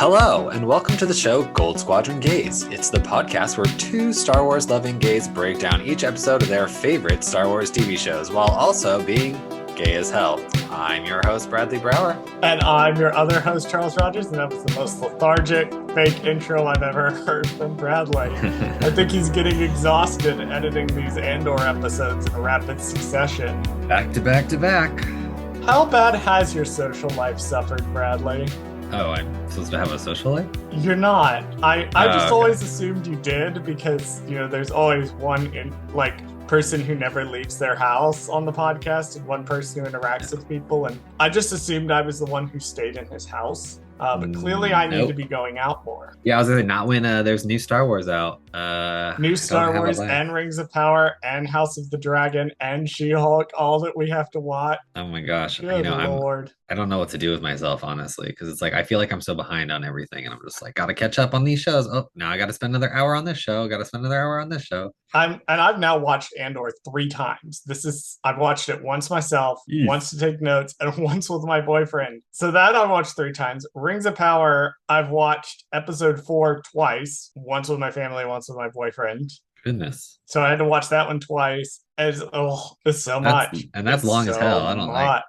Hello, and welcome to the show Goldsquadrongays. It's the podcast where two Star Wars loving gays break down each episode of their favorite Star Wars TV shows while also being gay as hell. I'm your host, Bradley Brower. And I'm your other host, Charles Rogers, and that was the most lethargic, fake intro I've ever heard from Bradley. I think he's getting exhausted editing these Andor episodes in rapid succession. Back to back to back. How bad has your social life suffered, Bradley? Oh, I'm supposed to have a social life? You're not. I just okay. always assumed you did because, there's always one person who never leaves their house on the podcast and one person who interacts with people. And I just assumed I was the one who stayed in his house. But clearly I need to be going out more. Yeah, I was going to not when there's new Star Wars out. New Star Wars and Rings of Power and House of the Dragon and She-Hulk, all that we have to watch. Oh my gosh. Good Lord. I don't know what to do with myself, honestly, because it's like I feel like I'm so behind on everything, and I'm just like, gotta catch up on these shows. Oh, now I gotta spend another hour on this show. Gotta spend another hour on this show. I've now watched Andor 3 times. I've watched it once myself, once to take notes, and once with my boyfriend. So that I watched 3 times. Rings of Power, I've watched episode 4 twice, once with my family, once with my boyfriend. Goodness. So I had to watch that one twice. It's so much. And that's long as hell. I don't like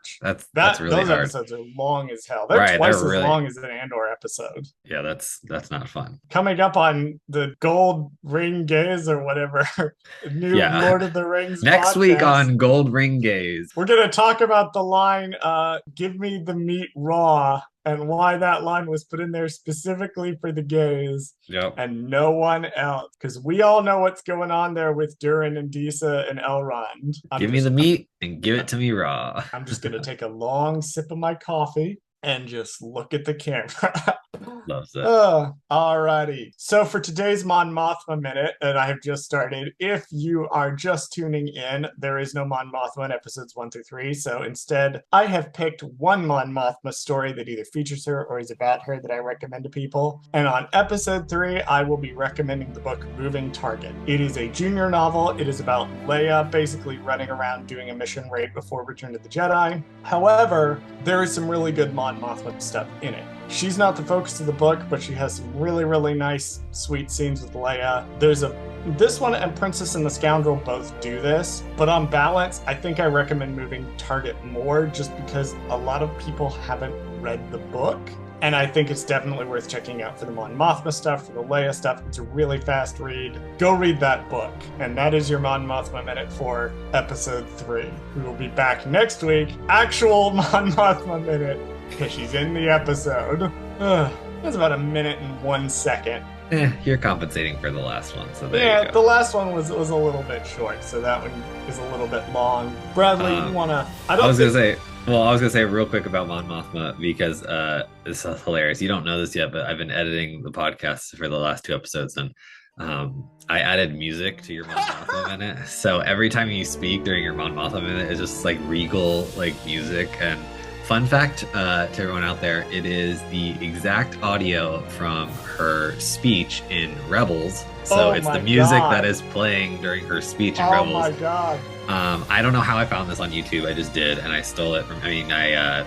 that's really those hard. Episodes are long as hell. They're twice as long as an Andor episode. Yeah, that's not fun. Coming up on the Gold Ring Gays or whatever, new Lord of the Rings next podcast. Week on Gold Ring Gays. We're gonna talk about the line, give me the meat raw, and why that line was put in there specifically for the gays and no one else. Because we all know what's going on there with Durin and Disa and Elrond. Give me the meat and give it to me raw. I'm just going to take a long sip of my coffee and just look at the camera. Loves it. Alrighty. So for today's Mon Mothma Minute that I have just started, if you are just tuning in, there is no Mon Mothma in episodes 1 through 3. So instead, I have picked one Mon Mothma story that either features her or is about her that I recommend to people. And on episode 3, I will be recommending the book Moving Target. It is a junior novel. It is about Leia basically running around doing a mission right before Return of the Jedi. However, there is some really good Mon Mothma stuff in it. She's not the focus of the book, but she has some really, really nice, sweet scenes with Leia. This one and Princess and the Scoundrel both do this, but on balance, I think I recommend Moving Target more just because a lot of people haven't read the book. And I think it's definitely worth checking out for the Mon Mothma stuff, for the Leia stuff. It's a really fast read. Go read that book. And that is your Mon Mothma Minute for episode 3. We will be back next week. Actual Mon Mothma Minute. Because she's in the episode. That's about 1 minute and 1 second. You're compensating for the last one, so there you go. The last one was a little bit short, so that one is a little bit long. Bradley, you wanna? I was gonna say real quick about Mon Mothma because this is hilarious. You don't know this yet, but I've been editing the podcast for the last 2 episodes, and I added music to your Mon Mothma Minute. So every time you speak during your Mon Mothma Minute, it's just like regal music. And fun fact to everyone out there, it is the exact audio from her speech in Rebels. So it's the music that is playing during her speech in Rebels. Oh my god. I don't know how I found this on YouTube. I just did, and I stole it from, I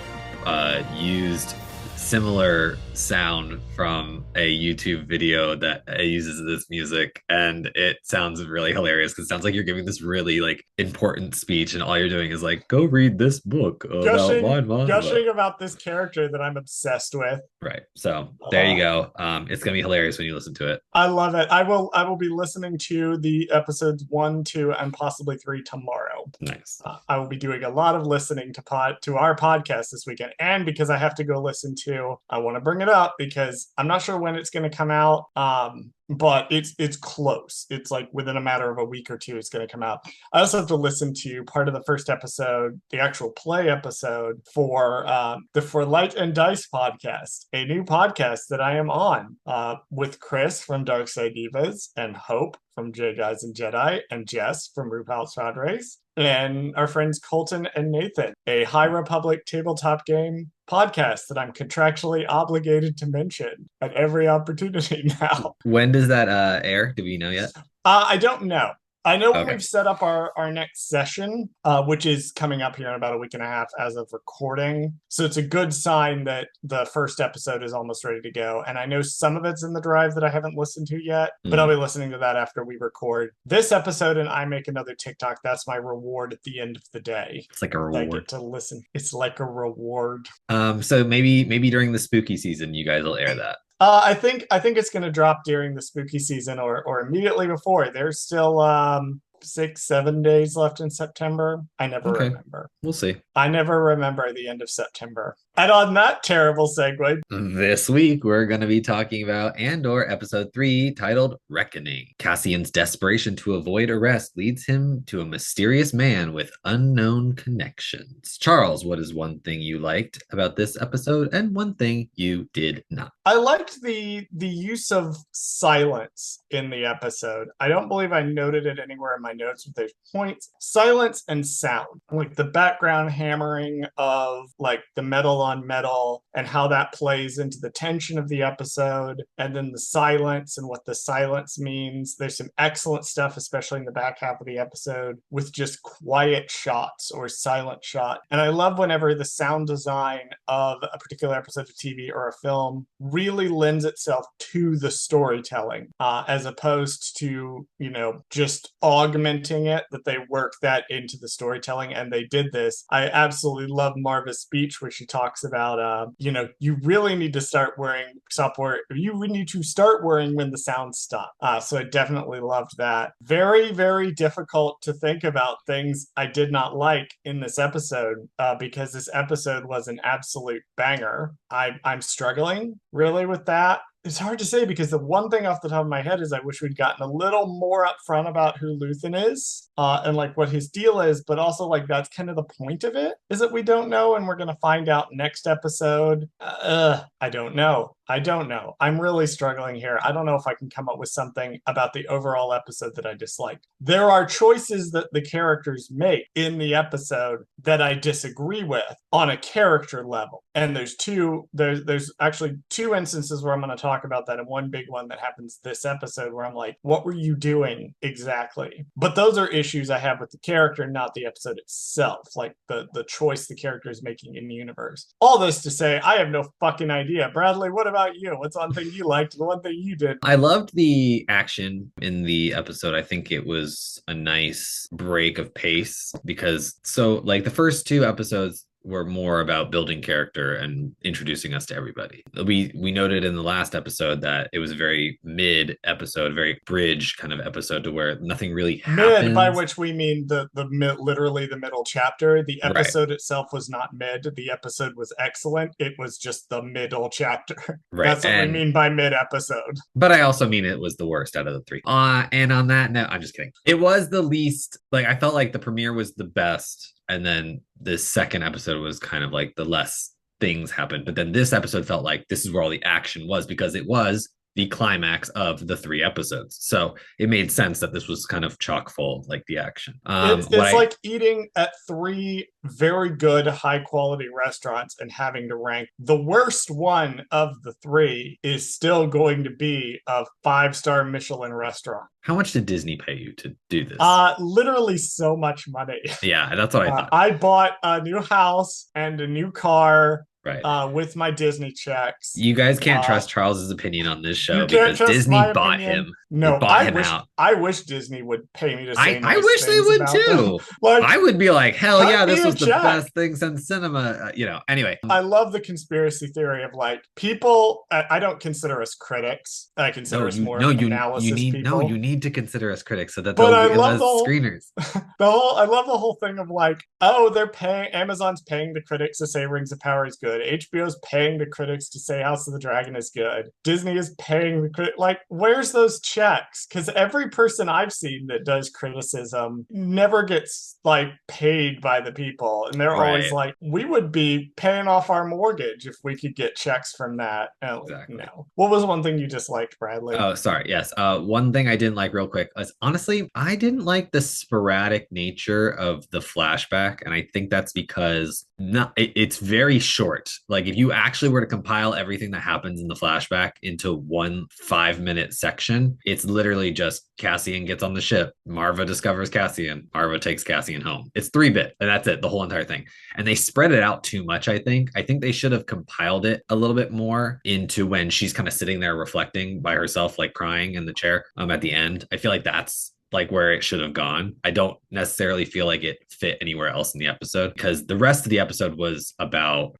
used similar sound from a YouTube video that uses this music, and it sounds really hilarious because it sounds like you're giving this really important speech, and all you're doing is go read this book gushing about this character that I'm obsessed with. Right. So there you go. It's gonna be hilarious when you listen to it. I love it. I will be listening to the episodes 1, 2, and possibly 3 tomorrow. Nice. I will be doing a lot of listening to our podcast this weekend, and because I have to go listen to, I want to bring it up because I'm not sure when it's going to come out. But it's close. It's within a matter of a week or 2, it's going to come out. I also have to listen to part of the first episode, the actual play episode for the For Light and Dice podcast, a new podcast that I am on with Chris from Dark Side Divas and Hope from J Guys and Jedi and Jess from RuPaul's Drag Race and our friends Colton and Nathan, a High Republic tabletop game podcast that I'm contractually obligated to mention at every opportunity now. When does that air? Do we know yet? I don't know. I know Okay. we've set up our next session, which is coming up here in about a week and a half as of recording. So it's a good sign that the first episode is almost ready to go. And I know some of it's in the drive that I haven't listened to yet, but I'll be listening to that after we record this episode and I make another TikTok. That's my reward at the end of the day. It's like a I get reward. to listen. It's like a reward. So maybe during the spooky season, you guys will air that. I think it's going to drop during the spooky season or immediately before. There's still 6, 7 days left in September. I never Okay, remember. we'll see. I never remember the end of September. And on that terrible segue, This week, we're going to be talking about Andor episode 3, titled Reckoning. Cassian's desperation to avoid arrest leads him to a mysterious man with unknown connections. Charles, what is one thing you liked about this episode and one thing you did not? I liked the use of silence in the episode. I don't believe I noted it anywhere in my notes with those points. Silence and sound, like the background hammering of like the metal on metal and how that plays into the tension of the episode, and then the silence and what the silence means. There's some excellent stuff, especially in the back half of the episode, with just quiet shots or silent shot. And I love whenever the sound design of a particular episode of TV or a film really lends itself to the storytelling, as opposed to, just augmenting it, that they work that into the storytelling. And they did this. I absolutely love Marva's speech where she talks about, you really need to you need to start worrying when the sounds stop. So I definitely loved that. Very, very difficult to think about things I did not like in this episode, because this episode was an absolute banger. I'm struggling really with that. It's hard to say because the one thing off the top of my head is I wish we'd gotten a little more upfront about who Luthen is, and like what his deal is, but also like that's kind of the point of it, is that we don't know and we're going to find out next episode. I don't know. I'm really struggling here. I don't know if I can come up with something about the overall episode that I disliked. There are choices that the characters make in the episode that I disagree with on a character level. And there's actually two instances where I'm going to talk about that, and one big one that happens this episode where I'm like, what were you doing exactly? But those are issues I have with the character, not the episode itself, like the choice the character is making in the universe. All this to say, I have no fucking idea. Bradley, what about you? What's one thing you liked and one thing you did? I loved the action in the episode. I think it was a nice break of pace because like the first two episodes were more about building character and introducing us to everybody. We noted in the last episode that it was a very mid episode, very bridge kind of episode to where nothing really happens. Mid, by which we mean the literally the middle chapter. The Right. episode itself was not mid. The episode was excellent. It was just the middle chapter. Right. That's what we mean by mid episode. But I also mean it was the worst out of the three. And on that note, I'm just kidding. It was the least, like, I felt like the premiere was the best. And then the second episode was kind of like the less things happened. But then this episode felt like this is where all the action was because it was the climax of the three episodes. So it made sense that this was kind of chock full, like the action. It's like eating at three very good, high quality restaurants and having to rank the worst one of the three is still going to be a 5-star Michelin restaurant. How much did Disney pay you to do this? Literally so much money. Yeah, that's what I thought. I bought a new house and a new car. Right. With my Disney checks. You guys can't trust Charles's opinion on this show because Disney bought him. No, bought him out. I wish Disney would pay me to say I wish they would too. Like, I would be like, hell yeah, this was the check. best thing since cinema. Anyway. I love the conspiracy theory of like people. I don't consider us critics. I consider us more analysis people. No, you need to consider us critics so that but they'll give us screeners. I love the whole thing of like, oh, Amazon's paying the critics to say Rings of Power is good. HBO's paying the critics to say House of the Dragon is good. Disney is paying the critic. Like, where's those checks? Because every person I've seen that does criticism never gets like paid by the people, and they're always like, we would be paying off our mortgage if we could get checks from that. Exactly. No. What was one thing you disliked, Bradley? Oh, sorry. Yes. One thing I didn't like real quick was honestly, I didn't like the sporadic nature of the flashback, and I think that's because it's very short. short. Like if you actually were to compile everything that happens in the flashback into one 5-minute section, it's literally just Cassian gets on the ship, Marva discovers Cassian, Marva takes Cassian home. It's 3-bit, and that's it, the whole entire thing. And they spread it out too much, I think. I think they should have compiled it a little bit more into when she's kind of sitting there reflecting by herself, like crying in the chair at the end. I feel like that's like where it should have gone. I don't necessarily feel like it fit anywhere else in the episode because the rest of the episode was about,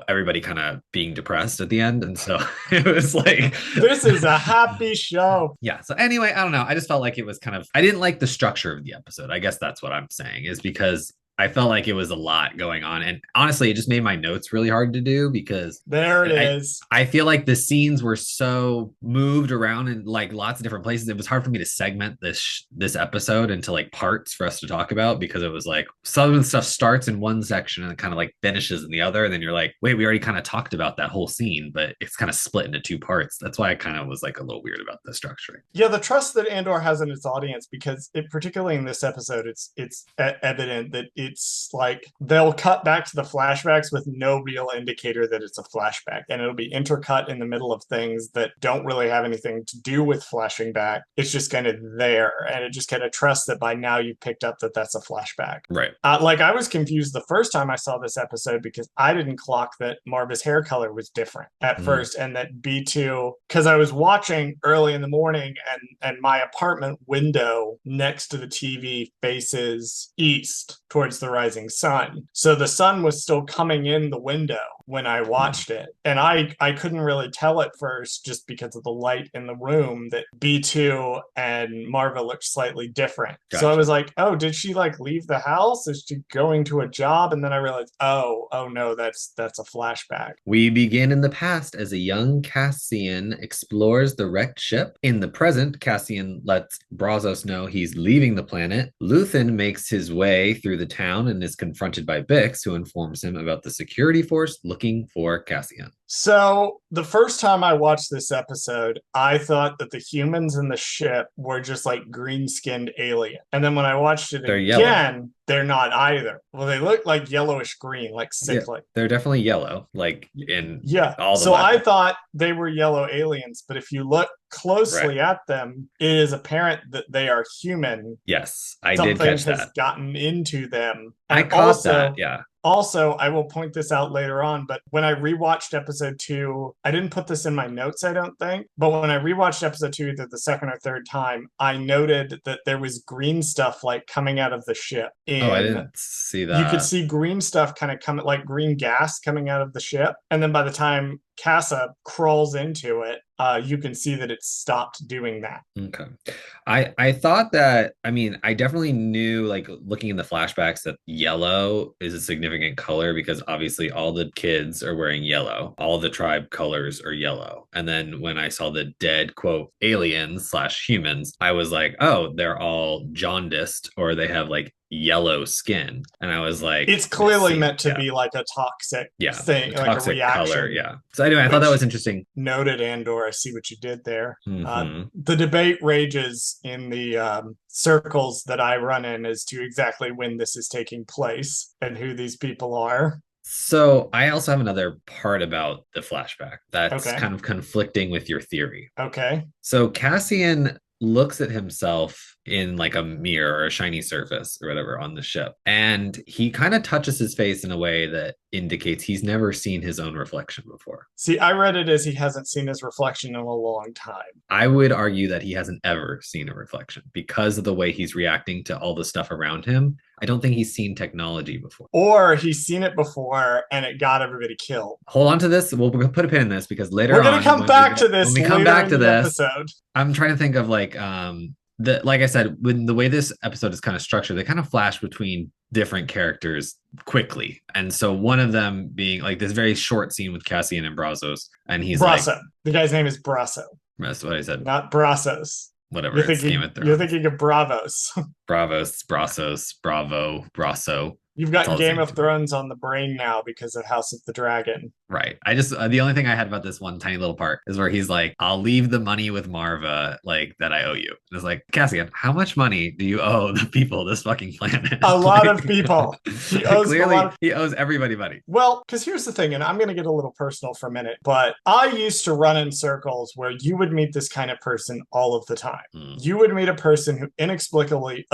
everybody kind of being depressed at the end. And so it was like, this is a happy show. Yeah. So anyway, I don't know. I just felt like it was I didn't like the structure of the episode. I guess that's what I'm saying, is because I felt like it was a lot going on. And honestly, it just made my notes really hard to do because there it is. I feel like the scenes were so moved around in like lots of different places. It was hard for me to segment this episode into like parts for us to talk about, because it was like some of the stuff starts in one section and it kind of like finishes in the other. And then you're like, wait, we already kind of talked about that whole scene, but it's kind of split into 2 parts. That's why I kind of was like a little weird about the structuring. Yeah, the trust that Andor has in its audience, because particularly in this episode, it's evident that it's like they'll cut back to the flashbacks with no real indicator that it's a flashback, and it'll be intercut in the middle of things that don't really have anything to do with flashing back. It's just kind of there, and it just kind of trusts that by now you've picked up that that's a flashback. Right. Like I was confused the first time I saw this episode because I didn't clock that Marva's hair color was different at first, and that B2, because I was watching early in the morning and my apartment window next to the TV faces east towards the rising sun. So the sun was still coming in the window when I watched it. And I couldn't really tell at first, just because of the light in the room, that B2 and Marva looked slightly different. Gotcha. So I was like, oh, did she like leave the house? Is she going to a job? And then I realized, oh no, that's a flashback. We begin in the past as a young Cassian explores the wrecked ship. In the present, Cassian lets Brazos know he's leaving the planet. Luthen makes his way through the town and is confronted by Bix, who informs him about the security force looking for Cassian. So the first time I watched this episode, I thought that the humans in the ship were just like green-skinned alien. And then when I watched it again, they're not either. Well, they look like yellowish green, like sickly. Yeah, they're definitely yellow, like in all the So levels. I thought they were yellow aliens, but if you look closely at them, it is apparent that they are human. Yes, I did catch that. Something has gotten into them. And I caught that, yeah. Also, I will point this out later on, but when I rewatched episode 2, I didn't put this in my notes, I don't think, but when I rewatched episode 2 either the second or third time, I noted that there was green stuff like coming out of the ship. I didn't see that. You could see green stuff kind of coming, like green gas coming out of the ship. And then by the time Casa crawls into it, you can see that it's stopped doing that. Okay. I thought that, I definitely knew, like looking in the flashbacks, that yellow is a significant color because obviously all the kids are wearing yellow. All the tribe colors are yellow. And then when I saw the dead, quote, aliens / humans, I was like, oh, they're all jaundiced, or they have like yellow skin. And I was like, it's clearly meant to be like a toxic thing, a toxic like a reaction. Color, so anyway, I thought that was interesting. Noted, Andor. I see what you did there. The debate rages in the circles that I run in as to exactly when this is taking place and who these people are. So I also have another part about the flashback that's kind of conflicting with your theory. Okay. So Cassian looks at himself in like a mirror or a shiny surface or whatever on the ship, and he kind of touches his face in a way that indicates he's never seen his own reflection before. See, I read it as he hasn't seen his reflection in a long time. I would argue that he hasn't ever seen a reflection because of the way he's reacting to all the stuff around him. I don't think he's seen technology before. Or he's seen it before and it got everybody killed. Hold on to this. We'll put a pin in this because later on... We're going to come back to this when we come back to this episode. I'm trying to think of like I said, when the way this episode is kind of structured, they kind of flash between different characters quickly. And so one of them being like this very short scene with Cassian and Brazos. And he's Brasso. Like... The guy's name is Brasso. That's what I said. Not Brazos. Whatever. You're thinking of Bravos. Bravos, Brazos, Bravo, Brasso. You've got Game of Thrones on the brain now because of House of the Dragon. Right. I just the only thing I had about this one tiny little part is where he's like, "I'll leave the money with Marva, like that I owe you." And it's like, Cassian, how much money do you owe the people of this fucking planet? A lot of Like, people. He owes a lot clearly of. he owes everybody money. Well, because here's the thing, and I'm going to get a little personal for a minute, but I used to run in circles where you would meet this kind of person all of the time. Mm. You would meet a person who inexplicably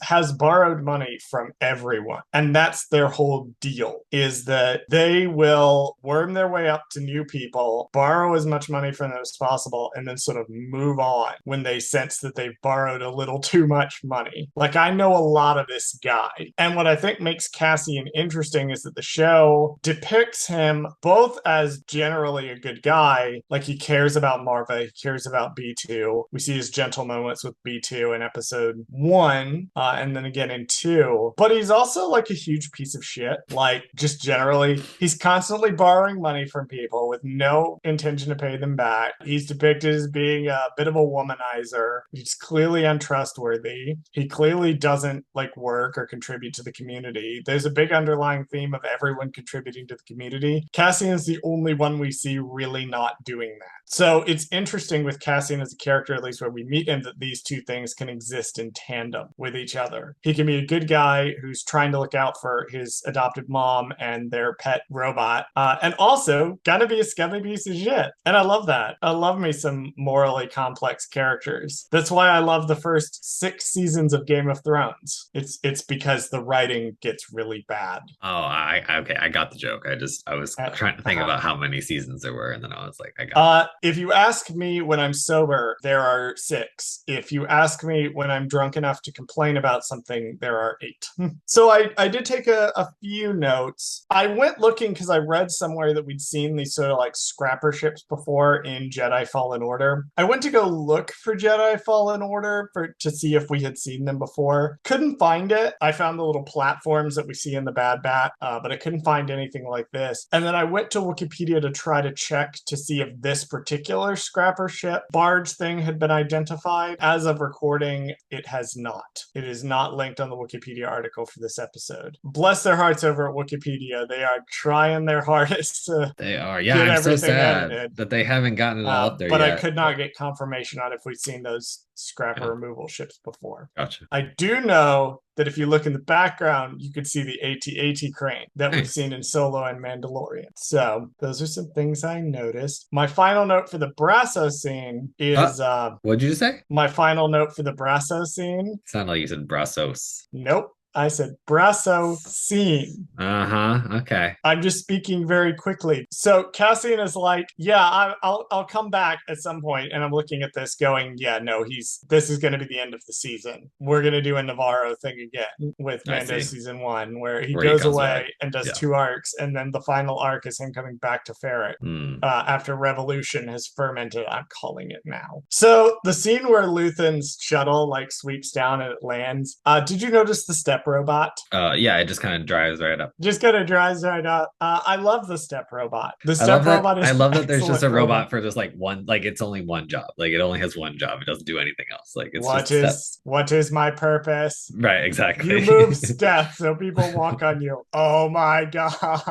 has borrowed money from everyone. And that's their whole deal, is that they will worm their way up to new people, borrow as much money from them as possible, and then sort of move on when they sense that they've borrowed a little too much money. Like, I know a lot of this guy. And what I think makes Cassian interesting is that the show depicts him both as generally a good guy, like he cares about Marva, he cares about B2. We see his gentle moments with B2 in episode 1, and then again in 2. But he's also like a huge piece of shit. Like, just generally, he's constantly borrowing money from people with no intention to pay them back. He's depicted as being a bit of a womanizer. He's clearly untrustworthy. He clearly doesn't like work or contribute to the community. There's a big underlying theme of everyone contributing to the community. Cassian is the only one we see really not doing that. So it's interesting with Cassian as a character, at least where we meet him, that these two things can exist in tandem with each other. He can be a good guy who's trying to look out for his adopted mom and their pet robot, and also gonna be a scummy piece of shit. And I love that. I love me some morally complex characters. That's why I love the first 6 seasons of Game of Thrones. It's because the writing gets really bad. Oh, I okay, I got the joke. I was trying to think about how many seasons there were, and then I was like, I got it. If you ask me when I'm sober, there are 6. If you ask me when I'm drunk enough to complain about something, there are 8. So I did take a few notes. I went looking because I read somewhere that we'd seen these sort of like scrapper ships before in Jedi Fallen Order. I went to go look for Jedi Fallen Order to see if we had seen them before. Couldn't find it. I found the little platforms that we see in the Bad Bat, but I couldn't find anything like this. And then I went to Wikipedia to try to check to see if this particular scrapper ship barge thing had been identified. As of recording, it has not. It is not linked on the Wikipedia article for this episode. Bless their hearts over at Wikipedia. They are trying their hardest to They are. get Yeah, I'm so everything sad edited. that they haven't gotten it all up there But I yet. could not get confirmation on if we've seen those scrapper Yeah, removal ships before. gotcha. I do know that if you look in the background, you could see the AT-AT crane that we've Nice. seen in Solo and Mandalorian. So those are some things I noticed. My final note for the Brasso scene is What'd you just say? my final note for the Brasso scene. Sounded like you said Brazos. Nope. I said Brasso scene. Uh-huh. Okay. I'm just speaking very quickly. So Cassian is like, yeah, I'll come back at some point, and I'm looking at this, going, yeah, no, this is going to be the end of the season. We're going to do a Navarro thing again with Mando season 1, where he goes away and does 2 arcs, and then the final arc is him coming back to Ferret after Revolution has fermented. I'm calling it now. So the scene where Luthen's shuttle like sweeps down and it lands. Did you notice the step robot? Yeah, it just kind of drives right up. Just kind of drives right up. I love the step robot. The step robot is I love that there's just a robot for just like one, like it's only one job. Like it only has one job. It doesn't do anything else. Like it's what is my purpose? Right, exactly. You move steps so people walk on you. Oh my god.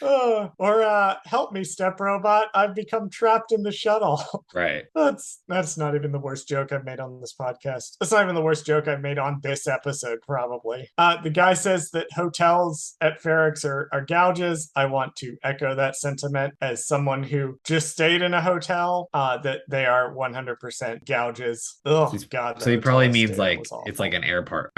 Or help me, step robot. I've become trapped in the shuttle. Right. That's not even the worst joke I've made on this podcast. That's not even the worst joke I've made on this episode, probably. The guy says that hotels at Ferrix are gouges. I want to echo that sentiment as someone who just stayed in a hotel, that they are 100% gouges. Oh god. So he probably means like it's like an airport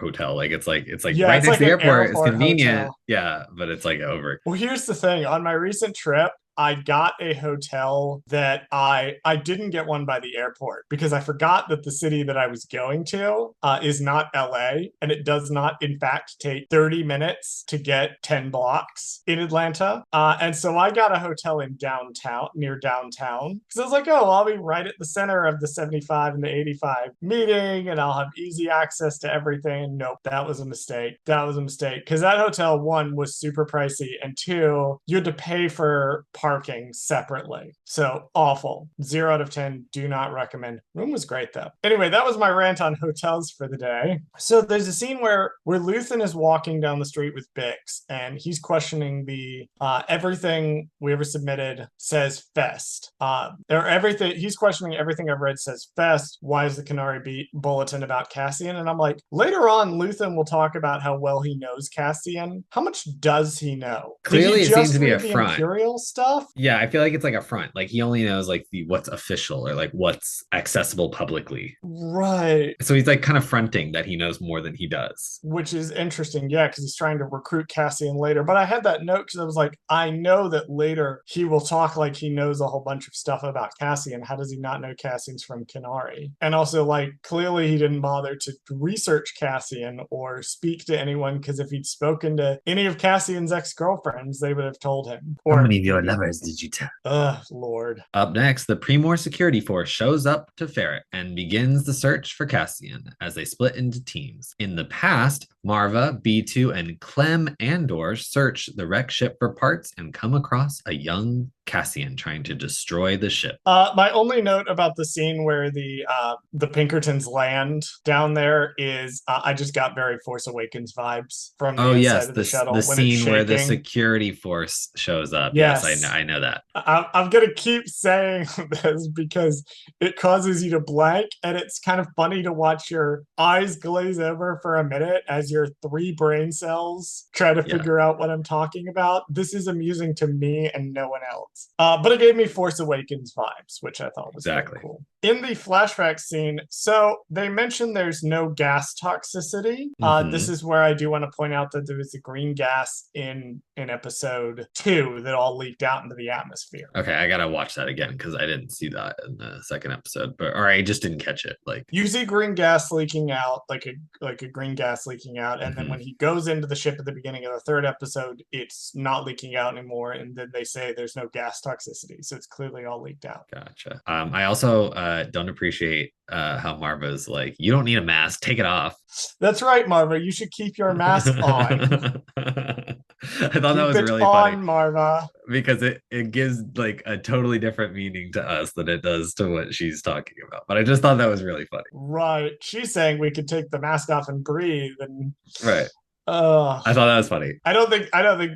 hotel. Like it's like right next to the airport. It's convenient. Hotel. Yeah, but it's like over. Well, here's the thing. On my recent trip, I got a hotel that I didn't get one by the airport because I forgot that the city that I was going to is not LA, and it does not in fact take 30 minutes to get 10 blocks in Atlanta. And so I got a hotel in downtown, near downtown, because I was like, oh, I'll be right at the center of the 75 and the 85 meeting, and I'll have easy access to everything. Nope, that was a mistake. That was a mistake because that hotel, 1, was super pricey, and 2, you had to pay for parking separately. So awful. 0 out of 10. Do not recommend. Room was great though. Anyway, that was my rant on hotels for the day. So there's a scene where Luthen is walking down the street with Bix, and he's questioning the everything we ever submitted says Fest. Or everything he's questioning everything I've read says Fest. Why is the Canary bulletin about Cassian? And I'm like, later on, Luthen will talk about how well he knows Cassian. How much does he know? Clearly, Did he it seems just to be a read the front. Imperial stuff? Yeah, I feel like it's like a front. Like he only knows like the what's official or like what's accessible publicly. Right. So he's like kind of fronting that he knows more than he does. Which is interesting, yeah, because he's trying to recruit Cassian later. But I had that note because I was like, I know that later he will talk like he knows a whole bunch of stuff about Cassian. How does he not know Cassian's from Kenari? And also, like, clearly he didn't bother to research Cassian or speak to anyone, because if he'd spoken to any of Cassian's ex-girlfriends, they would have told him. How many of your lovers did you tell? Ugh, Lord. Up next, the Primor security force shows up to Ferret and begins the search for Cassian as they split into teams. In the past, Marva, B2, and Clem Andor search the wrecked ship for parts and come across a young Cassian trying to destroy the ship. My only note about the scene where the Pinkertons land down there is I just got very Force Awakens vibes from the inside of the shuttle. The when scene where the security force shows up. Yes, I know that. I'm going to keep saying this because it causes you to blank, and it's kind of funny to watch your eyes glaze over for a minute as your 3 brain cells try to figure out what I'm talking about. This is amusing to me and no one else. But it gave me Force Awakens vibes, which I thought was very cool. In the flashback scene, so they mentioned there's no gas toxicity. This is where I do want to point out that there was a green gas in episode 2 that all leaked out into the atmosphere. Okay, I gotta watch that again because I didn't see that in the second episode, or I just didn't catch it. Like you see green gas leaking out, like a green gas leaking out, and then when he goes into the ship at the beginning of the 3rd episode, it's not leaking out anymore, and then they say there's no gas toxicity, so it's clearly all leaked out. Gotcha. I also don't appreciate how Marva's like, you don't need a mask, take it off. That's right, Marva. You should keep your mask on. I thought that was really funny, Marva, because it gives like a totally different meaning to us than it does to what she's talking about. But I just thought that was really funny. Right. She's saying we could take the mask off and breathe, and right. I thought that was funny. I don't think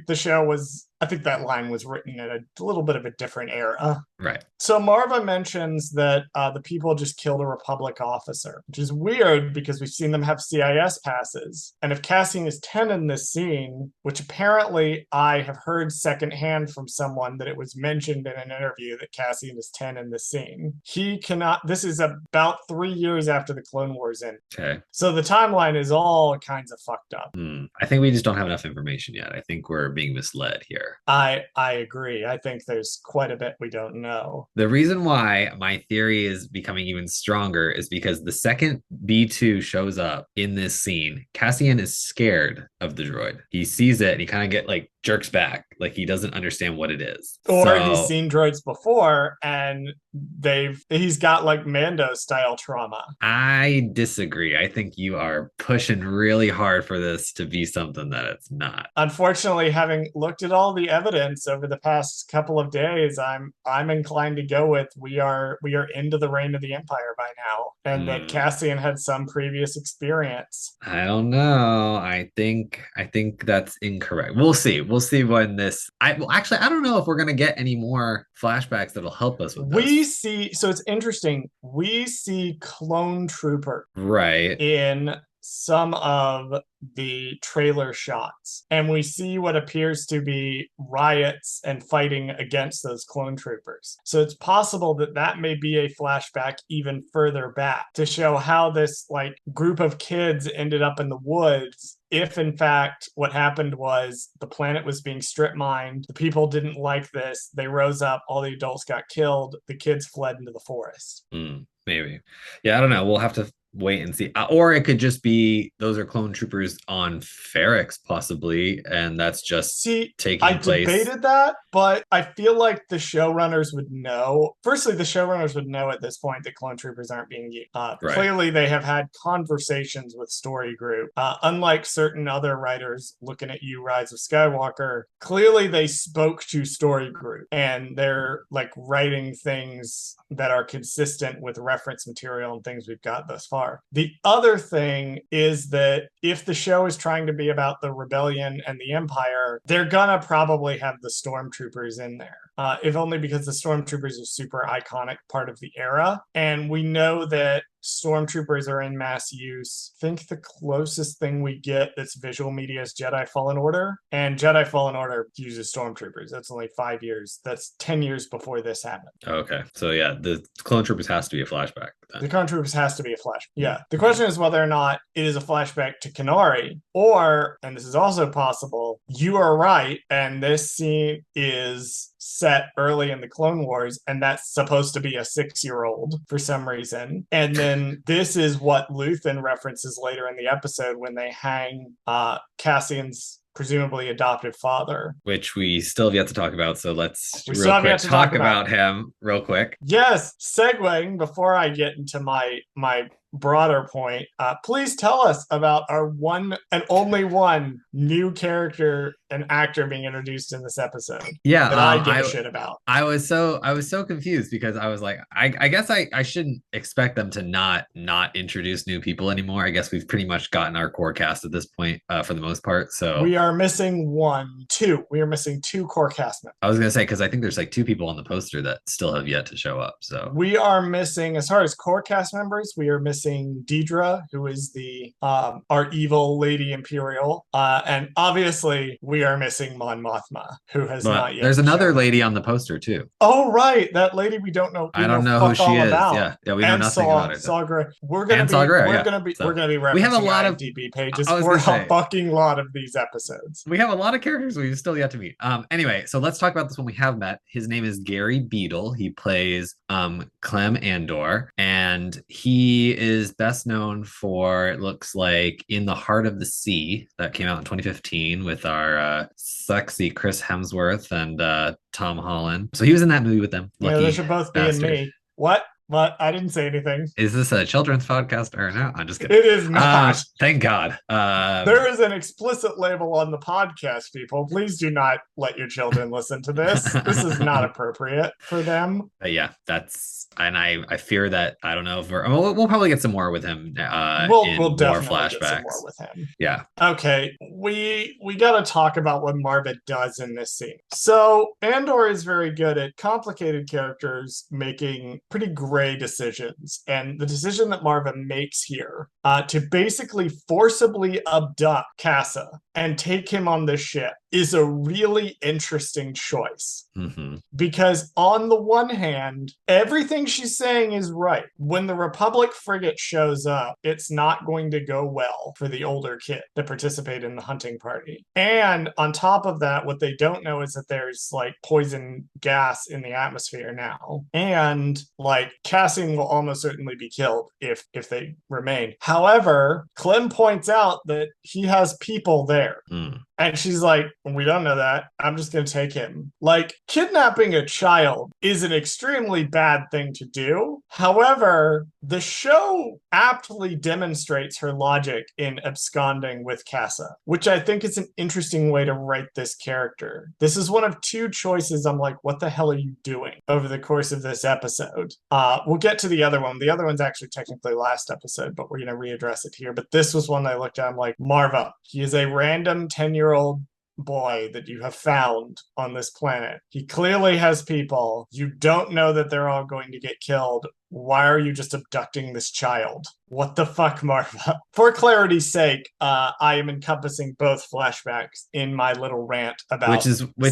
the show was. I think that line was written at a little bit of a different era. Right. So Marva mentions that the people just killed a Republic officer, which is weird because we've seen them have CIS passes. And if Cassian is 10 in this scene, which apparently I have heard secondhand from someone that it was mentioned in an interview that Cassian is 10 in this scene, he cannot. This is about 3 years after the Clone Wars end. Okay. So the timeline is all kinds of fucked up. I think we just don't have enough information yet. I think we're being misled here. I agree. I think there's quite a bit we don't know. The reason why my theory is becoming even stronger is because the second B2 shows up in this scene, Cassian is scared of the droid. He sees it and he kind of jerks back, like he doesn't understand what it is. Or he's seen droids before and he's got like Mando style trauma. I disagree. I think you are pushing really hard for this to be something that it's not. Unfortunately, having looked at all the evidence over the past couple of days, I'm inclined to go with we are into the reign of the Empire by now, and that Cassian had some previous experience. I don't know. I think that's incorrect. We'll see. We'll see when this. I don't know if we're gonna get any more flashbacks that'll help us with this. So it's interesting. We see clone trooper right in some of the trailer shots, and we see what appears to be riots and fighting against those clone troopers. So it's possible that may be a flashback even further back to show how this like group of kids ended up in the woods. If in fact what happened was the planet was being strip mined, the people didn't like this, they rose up, all the adults got killed, the kids fled into the forest. Maybe. Yeah, I don't know. We'll have to wait and see. Or it could just be those are clone troopers on Ferrix, possibly, and that's just See, I taking place. debated that, but I feel like the showrunners would know. Firstly, the showrunners would know at this point that clone troopers aren't being used. Right. Clearly, they have had conversations with Story Group. Unlike certain other writers looking at you, Rise of Skywalker, clearly they spoke to Story Group and they're like writing things that are consistent with reference material and things we've got thus far. The other thing is that if the show is trying to be about the rebellion and the empire, they're gonna probably have the stormtroopers in there. If only because the stormtroopers are super iconic part of the era. And we know that stormtroopers are in mass use. I think the closest thing we get that's visual media is Jedi Fallen Order, and Jedi Fallen Order uses stormtroopers. That's only 5 years. That's 10 years before this happened. Okay. So yeah, the clone troopers has to be a flashback then. The clone troopers has to be a flashback. Yeah. The question is whether or not it is a flashback to Kenari, or, and this is also possible, you are right, and this scene is set early in the Clone Wars, and that's supposed to be a 6-year-old for some reason. And then this is what Luthen references later in the episode when they hang Cassian's presumably adoptive father, which we still have yet to talk about. So let's we real quick talk about him real quick. Yes, segueing before I get into my broader point, please tell us about our one and only one new character and actor being introduced in this episode. Yeah, that I give a shit about. I was so confused because I was like, I guess I shouldn't expect them to not introduce new people anymore. I guess we've pretty much gotten our core cast at this point for the most part. So we are missing two. We are missing two core cast members. I was gonna say because I think there's like two people on the poster that still have yet to show up. So we are missing, as far as core cast members, we are missing Deidre, who is the our evil Lady Imperial, and obviously we are missing Mon Mothma, who has not yet. There's another lady on the poster too. Oh right, that lady we don't know. I don't know who she is. About. Yeah, we know nothing about her. Sagra. We're gonna be referencing we have a lot of IMDb pages for a fucking lot of these episodes. We have a lot of characters we've still yet to meet. Anyway, so let's talk about this one we have met. His name is Gary Beadle. He plays Clem Andor, and he is best known for, it looks like, In the Heart of the Sea, that came out in 2015 with our sexy Chris Hemsworth and Tom Holland. So he was in that movie with them. Yeah, they should both be in me. What? I didn't say anything. Is this a children's podcast or no? I'm just kidding. It is not. Thank God. There is an explicit label on the podcast, people. Please do not let your children listen to this. This is not appropriate for them. But yeah, and I fear that, I don't know if we'll probably get some more with him. We'll definitely more flashbacks. Get some more with him. Yeah. Okay, we got to talk about what Marva does in this scene. So Andor is very good at complicated characters making pretty gray decisions, and the decision that Marva makes here to basically forcibly abduct Casa and take him on this ship is a really interesting choice. Mm-hmm. Because on the one hand, everything she's saying is right. When the Republic frigate shows up, it's not going to go well for the older kid to participate in the hunting party. And on top of that, what they don't know is that there's like poison gas in the atmosphere now. And like Cassian will almost certainly be killed if they remain. However, Clem points out that he has people there. Mm. And she's like, we don't know that. I'm just going to take him. Like, kidnapping a child is an extremely bad thing to do. However, the show aptly demonstrates her logic in absconding with Casa, which I think is an interesting way to write this character. This is one of two choices I'm like, what the hell are you doing over the course of this episode? We'll get to the other one. The other one's actually technically last episode, but we're going to readdress it here. But this was one I looked at. I'm like, Marva, he is a random 10-year-old boy that you have found on this planet. He clearly has people. You don't know that they're all going to get killed. Why are you just abducting this child? What the fuck, Marva? For clarity's sake, I am encompassing both flashbacks in my little rant about which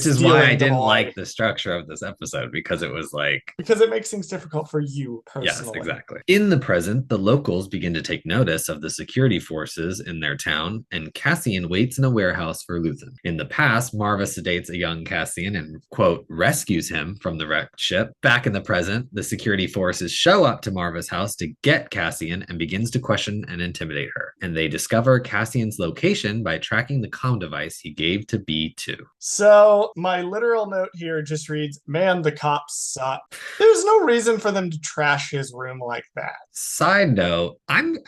is why I didn't like the structure of this episode, because it was like, because it makes things difficult for you personally. Yes, exactly. In the present, the locals begin to take notice of the security forces in their town, and Cassian waits in a warehouse for Luthen. In the past, Marva sedates a young Cassian and, quote, rescues him from the wrecked ship. Back in the present, the security forces show up to Marva's house to get Cassian and begins to question and intimidate her. And they discover Cassian's location by tracking the comm device he gave to B2. So my literal note here just reads, man, the cops suck. There's no reason for them to trash his room like that. Side note, I'm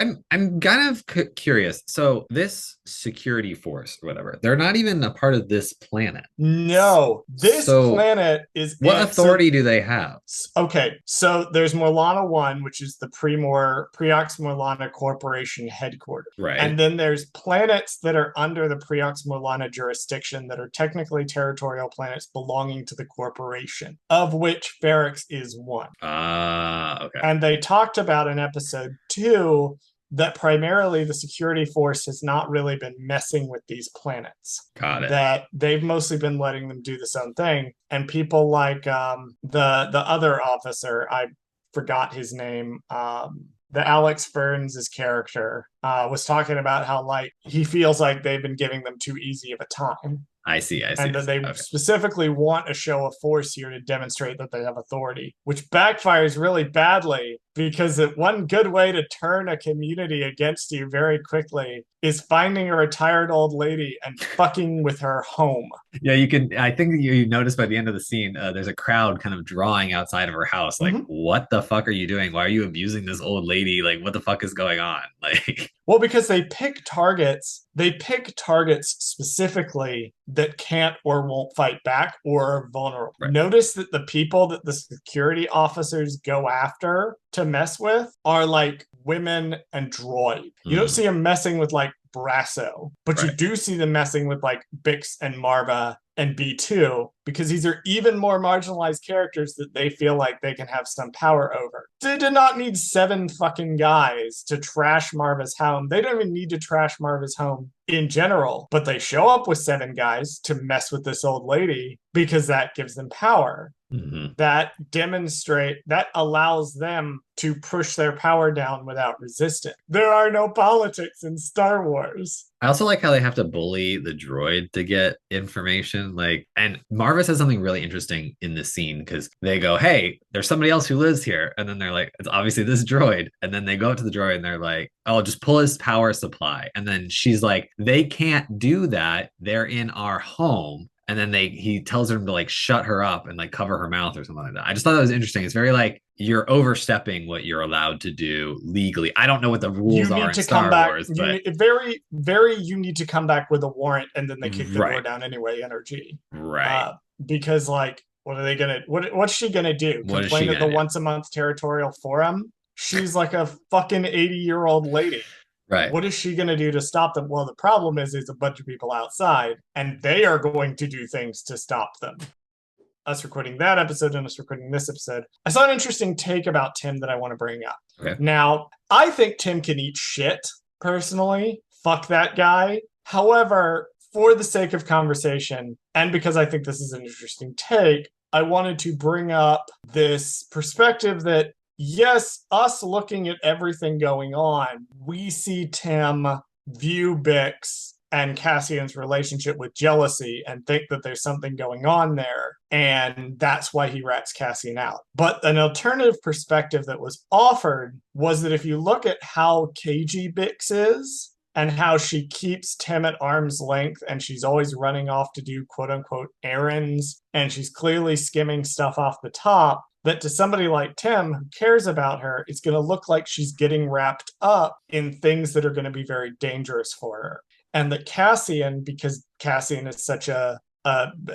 kind of curious. So this security force, or whatever, they're not even a part of this planet. No, this planet is what authority do they have? Okay, so there's Morlana 1, which is the Preox Morlana Corporation headquarters. Right. And then there's planets that are under the Preox Morlana jurisdiction that are technically territorial planets belonging to the corporation, of which Ferrix is one. Okay. And they talked about in episode 2 that primarily the security force has not really been messing with these planets. Got it. That they've mostly been letting them do this own thing. And people like the other officer, I forgot his name, the Alex Burns' character was talking about how like he feels like they've been giving them too easy of a time. I see. And that they specifically want a show of force here to demonstrate that they have authority, which backfires really badly because one good way to turn a community against you very quickly is finding a retired old lady and fucking with her home. Yeah, you can. I think you notice by the end of the scene, there's a crowd kind of drawing outside of her house. Like, what the fuck are you doing? Why are you abusing this old lady? Like, what the fuck is going on? Like, well, because they pick targets. They pick targets specifically that can't or won't fight back or are vulnerable. Right. Notice that the people that the security officers go after to mess with are like women and droid. You don't see them messing with like Brasso, but you do see them messing with like Bix and Marva and B2 because these are even more marginalized characters that they feel like they can have some power over. They did not need 7 fucking guys to trash Marva's home. They don't even need to trash Marva's home in general, but they show up with 7 guys to mess with this old lady because that gives them power. That allows them to push their power down without resistance. There are no politics in Star Wars. I also like how they have to bully the droid to get information. Like, and Marva says something really interesting in this scene because they go, hey, there's somebody else who lives here. And then they're like, it's obviously this droid. And then they go up to the droid and they're like, oh, just pull his power supply. And then she's like, they can't do that. They're in our home. And then he tells her to like shut her up and like cover her mouth or something like that. I just thought that was interesting. It's very like you're overstepping what you're allowed to do legally. I don't know what the rules are in Star Wars, but you need to come back with a warrant, and then they kick the door down anyway. Energy, right? Because like, what are they gonna? What's she gonna do? Complain at the once a month territorial forum? She's like a fucking 80-year-old lady. Right. What is she going to do to stop them? Well, the problem is there's a bunch of people outside, and they are going to do things to stop them. Us recording that episode and us recording this episode, I saw an interesting take about Tim that I want to bring up. Okay. Now, I think Tim can eat shit, personally. Fuck that guy. However, for the sake of conversation, and because I think this is an interesting take, I wanted to bring up this perspective that yes, us looking at everything going on, we see Tim view Bix and Cassian's relationship with jealousy and think that there's something going on there. And that's why he rats Cassian out. But an alternative perspective that was offered was that if you look at how cagey Bix is and how she keeps Tim at arm's length and she's always running off to do quote unquote errands and she's clearly skimming stuff off the top, that to somebody like Tim who cares about her, it's going to look like she's getting wrapped up in things that are going to be very dangerous for her. And that Cassian, because Cassian is such a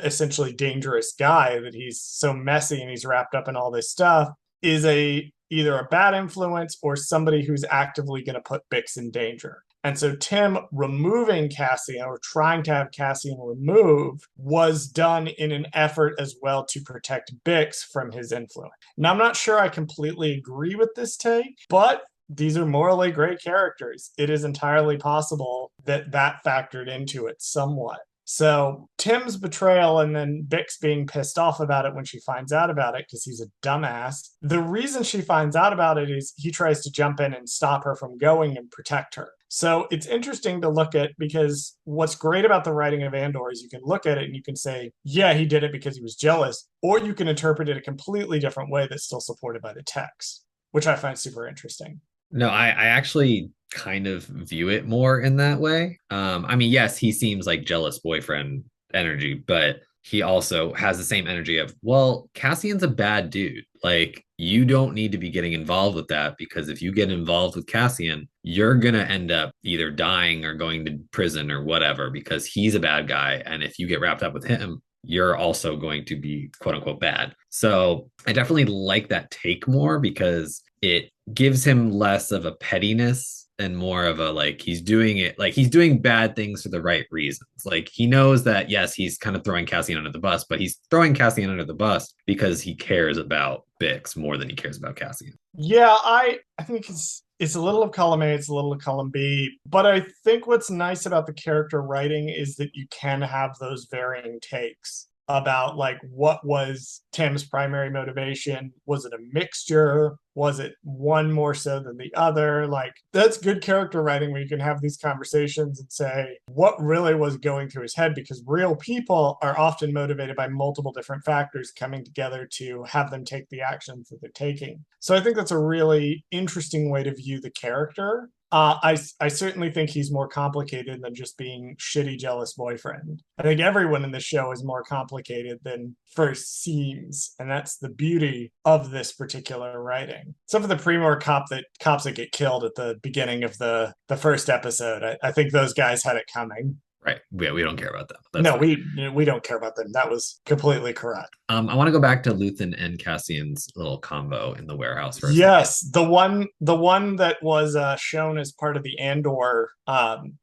essentially dangerous guy, that he's so messy and he's wrapped up in all this stuff, is either a bad influence or somebody who's actively going to put Bix in danger. And so Tim removing Cassian or trying to have Cassian removed was done in an effort as well to protect Bix from his influence. Now, I'm not sure I completely agree with this take, but these are morally great characters. It is entirely possible that factored into it somewhat. So Tim's betrayal and then Bix being pissed off about it when she finds out about it because he's a dumbass. The reason she finds out about it is he tries to jump in and stop her from going and protect her. So it's interesting to look at because what's great about the writing of Andor is you can look at it and you can say, yeah, he did it because he was jealous, or you can interpret it a completely different way that's still supported by the text, which I find super interesting. No, I actually kind of view it more in that way. I mean, yes, he seems like jealous boyfriend energy, but he also has the same energy of, well, Cassian's a bad dude. Like, you don't need to be getting involved with that because if you get involved with Cassian, you're going to end up either dying or going to prison or whatever because he's a bad guy. And if you get wrapped up with him, you're also going to be quote unquote bad. So I definitely like that take more because it gives him less of a pettiness and more of a like he's doing it like he's doing bad things for the right reasons. Like he knows that yes, he's kind of throwing Cassian under the bus, but he's throwing Cassian under the bus because he cares about Bix more than he cares about Cassian. Yeah, I think it's a little of column A, it's a little of column B, but I think what's nice about the character writing is that you can have those varying takes about like what was Tim's primary motivation? Was it a mixture? Was it one more so than the other? Like that's good character writing where you can have these conversations and say what really was going through his head because real people are often motivated by multiple different factors coming together to have them take the actions that they're taking. So I think that's a really interesting way to view the character. I certainly think he's more complicated than just being shitty jealous boyfriend. I think everyone in the show is more complicated than first seems, and that's the beauty of this particular writing. Some of the Primor cops that get killed at the beginning of the first episode, I think those guys had it coming. Right. We don't care about them. That's No, fine. we don't care about them. That was completely correct. I want to go back to Luthen and Cassian's little combo in the warehouse for a second. Yes, the one that was shown as part of the Andor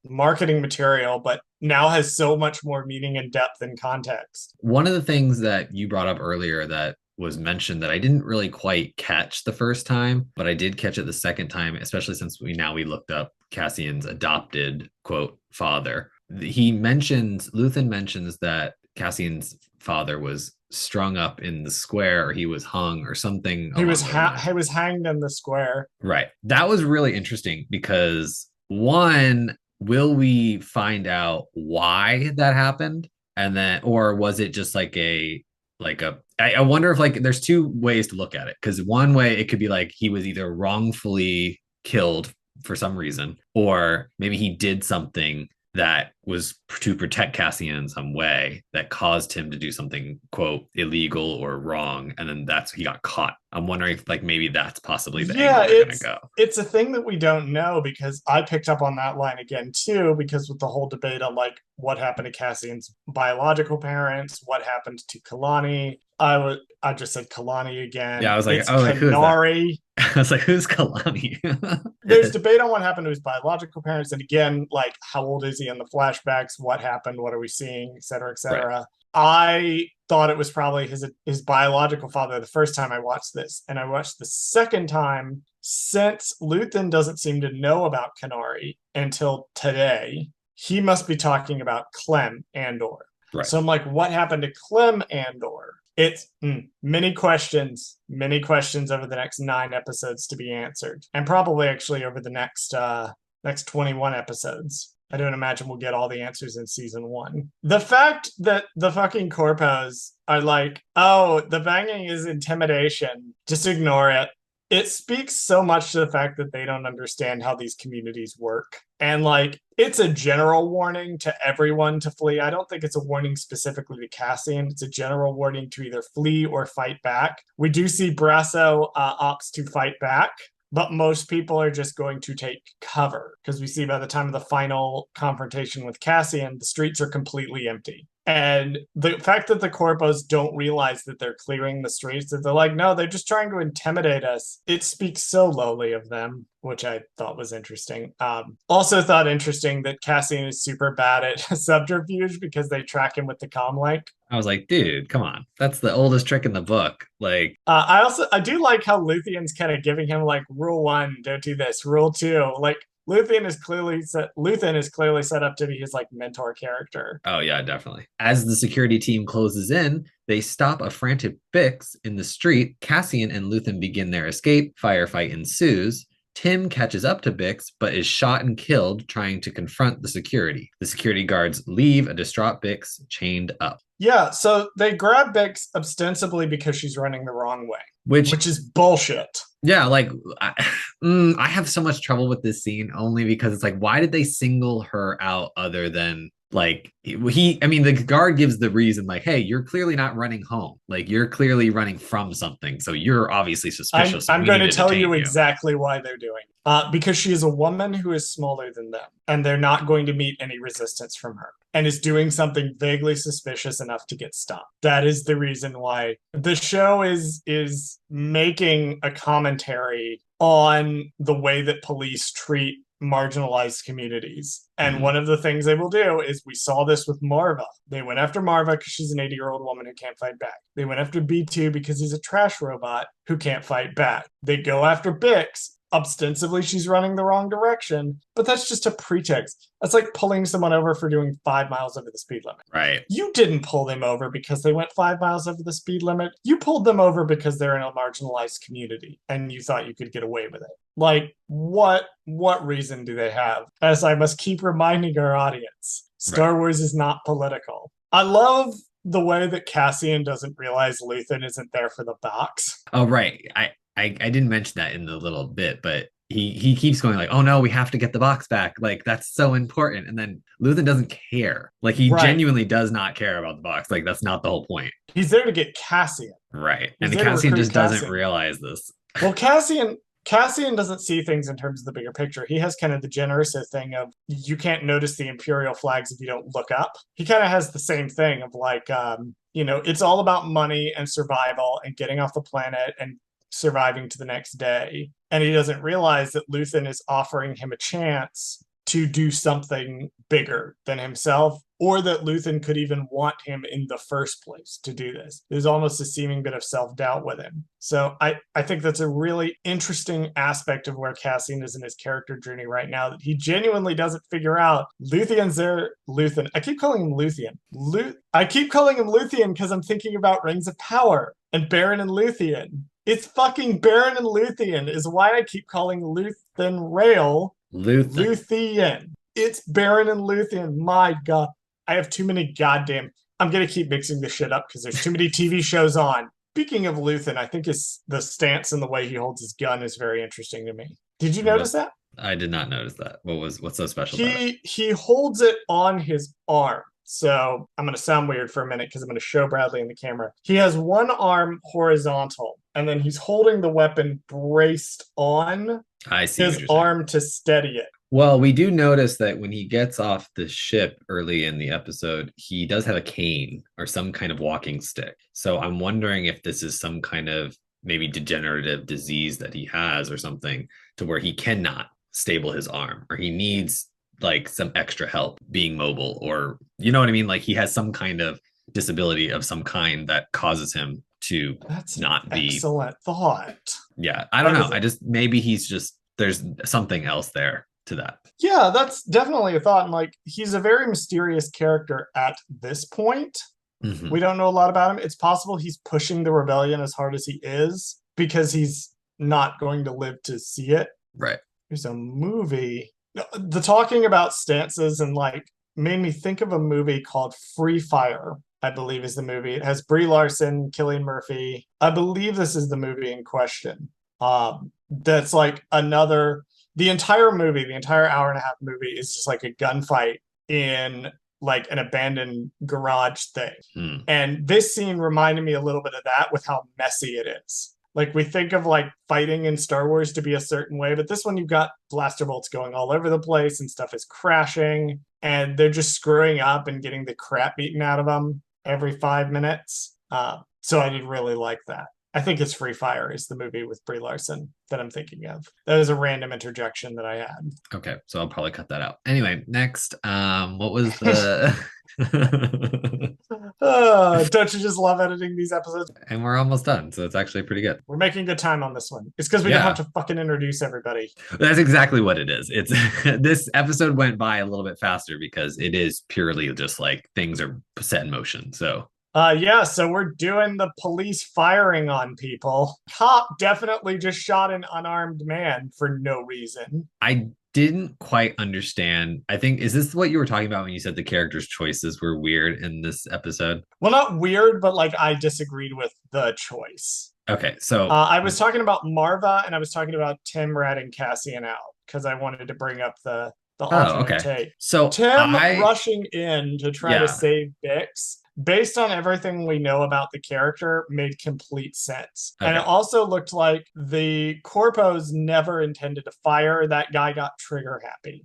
marketing material, but now has so much more meaning and depth and context. One of the things that you brought up earlier that was mentioned that I didn't really quite catch the first time, but I did catch it the second time, especially since we looked up Cassian's adopted quote father. Luthen mentions that Cassian's father was strung up in the square or he was hung or something along those lines. He was hanged in the square. Right. That was really interesting because one, will we find out why that happened? And then, or was it just I wonder if like there's two ways to look at it. Because one way it could be like he was either wrongfully killed for some reason, or maybe he did something that was to protect Cassian in some way that caused him to do something quote illegal or wrong, and then that's he got caught. I'm wondering if like maybe that's possibly the angle they're gonna go. It's a thing that we don't know because I picked up on that line again too because with the whole debate on like what happened to Cassian's biological parents, what happened to Kalani. I just said Kalani again. Yeah, it's I was like, who's Kanari. that? I was like, who's Kalani? There's debate on what happened to his biological parents, and again, like how old is he in the flashbacks? What happened? What are we seeing? Et cetera, et cetera. Right. I thought it was probably his biological father the first time I watched this, and I watched the second time since Luthen doesn't seem to know about Kanari until today. He must be talking about Clem Andor. Right. So I'm like, what happened to Clem Andor? It's many questions over the next 9 episodes to be answered, and probably actually over the next 21 episodes. I don't imagine we'll get all the answers in season 1. The fact that the fucking corpos are like, oh, the banging is intimidation, just ignore it. It speaks so much to the fact that they don't understand how these communities work. And like, it's a general warning to everyone to flee. I don't think it's a warning specifically to Cassian. It's a general warning to either flee or fight back. We do see Brasso opts to fight back, but most people are just going to take cover because we see by the time of the final confrontation with Cassian, the streets are completely empty. And the fact that the corpos don't realize that they're clearing the streets, that they're like, no, they're just trying to intimidate us. It speaks so lowly of them, which I thought was interesting. Also thought interesting that Cassian is super bad at subterfuge because they track him with the comlink. I was like, dude, come on. That's the oldest trick in the book. Like, I do like how Luthien's kind of giving him like rule 1, don't do this. Rule 2, like Luthen is clearly set up to be his like mentor character. Oh yeah, definitely. As the security team closes in, they stop a frantic Bix in the street. Cassian and Luthen begin their escape. Firefight ensues. Tim catches up to Bix, but is shot and killed trying to confront the security. The security guards leave a distraught Bix chained up. Yeah, so they grab Bix ostensibly because she's running the wrong way, which is bullshit. Yeah, like I, I have so much trouble with this scene only because it's like, why did they single her out other than like I mean, the guard gives the reason like, hey, you're clearly not running home. Like you're clearly running from something. So you're obviously I'm suspicious and I'm we going need to to tell detain you you. exactly why they're doing. Because she is a woman who is smaller than them, and they're not going to meet any resistance from her, and is doing something vaguely suspicious enough to get stopped. That is the reason why the show is making a commentary on the way that police treat marginalized communities. And Mhm. one of the things they will do is we saw this with Marva. They went after Marva because she's an 80-year-old woman who can't fight back. They went after B2 because he's a trash robot who can't fight back. They go after Bix. Ostensibly, she's running the wrong direction, but that's just a pretext. That's like pulling someone over for doing 5 miles over the speed limit. Right. You didn't pull them over because they went 5 miles over the speed limit. You pulled them over because they're in a marginalized community and you thought you could get away with it. Like, what reason do they have? As I must keep reminding our audience, Right. Star Wars is not political. I love the way that Cassian doesn't realize Luthen isn't there for the box. Oh, right. I didn't mention that in the little bit, but he keeps going like, "Oh no, we have to get the box back. Like that's so important." And then Luthen doesn't care. Like he Right. genuinely does not care about the box. Like that's not the whole point. He's there to get Cassian. Right. And He's the there to Cassian recruit just doesn't Cassian. realize this. Well, Cassian doesn't see things in terms of the bigger picture. He has kind of the Generoso thing of you can't notice the Imperial flags if you don't look up. He kind of has the same thing of like, it's all about money and survival and getting off the planet and surviving to the next day. And he doesn't realize that Luthen is offering him a chance to do something bigger than himself, or that Luthen could even want him in the first place to do this. There's almost a seeming bit of self-doubt with him. So I think that's a really interesting aspect of where Cassian is in his character journey right now, that he genuinely doesn't figure out Luthen's there. Luthen. I keep calling him Luthien. I keep calling him Luthien because I'm thinking about Rings of Power and Baron and Luthien. It's fucking Baron and Luthien is why I keep calling Luthen Rail Luthen. Luthien. It's Baron and Luthien. My God. I have too many goddamn. I'm going to keep mixing this shit up because there's too many TV shows on. Speaking of Luthen, I think the stance and the way he holds his gun is very interesting to me. Did you What notice that? I did not notice that. What's so special about it? He holds it on his arm. So I'm going to sound weird for a minute because I'm going to show Bradley in the camera. He has one arm horizontal, and then he's holding the weapon braced on I see what his you're saying. arm to steady it. Well, we do notice that when he gets off the ship early in the episode, he does have a cane or some kind of walking stick. So I'm wondering if this is some kind of maybe degenerative disease that he has or something to where he cannot stable his arm or he needs like some extra help being mobile or you know what I mean? Like he has some kind of disability of some kind that causes him to That's an not be, excellent thought. yeah, I don't That know. is, I just maybe he's just there's something else there to that. yeah, that's definitely a thought. And like, he's a very mysterious character at this point. Mm-hmm. We don't know a lot about him. It's possible he's pushing the rebellion as hard as he is because he's not going to live to see it. Right. There's a movie. The talking about stances and like made me think of a movie called Free Fire, I believe is the movie. It has Brie Larson, Cillian Murphy. I believe this is the movie in question. That's like the entire movie, the entire hour and a half movie is just like a gunfight in like an abandoned garage thing. Hmm. And this scene reminded me a little bit of that with how messy it is. Like we think of like fighting in Star Wars to be a certain way, but this one you've got blaster bolts going all over the place and stuff is crashing and they're just screwing up and getting the crap beaten out of them every 5 minutes. So I did really like that. I think it's Free Fire is the movie with Brie Larson that I'm thinking of. That was a random interjection that I had. Okay, so I'll probably cut that out. Anyway, next, what was the Don't you just love editing these episodes? and we're almost done, so it's actually pretty good. We're making good time on this one. It's because we don't have Yeah, to fucking introduce everybody. that's exactly what it is. It's this episode went by a little bit faster because it is purely just like things are set in motion. So Yeah, so we're doing the police firing on people. Cop definitely just shot an unarmed man for no reason. I didn't quite understand. I think is this what you were talking about when you said the characters' choices were weird in this episode? Well, not weird, but like I disagreed with the choice. Okay, so I was talking about Marva and I was talking about Tim ratting Cassian out because I wanted to bring up the oh, alternate okay. take. So Tim I rushing in to try to yeah, save Bix, based on everything we know about the character, made complete sense. And it okay. also looked like the corpos never intended to fire. That guy got trigger happy.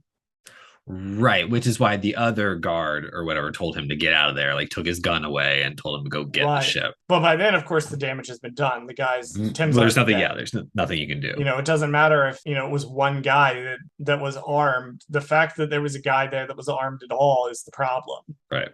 Right, which is why the other guard or whatever told him to get out of there, like took his gun away and told him to go get in the Right. ship. But by then, of course, the damage has been done. The guy's Tim's Well, there's already nothing, dead. yeah, there's nothing you can do. It doesn't matter if, it was one guy that was armed. The fact that there was a guy there that was armed at all is the problem. Right.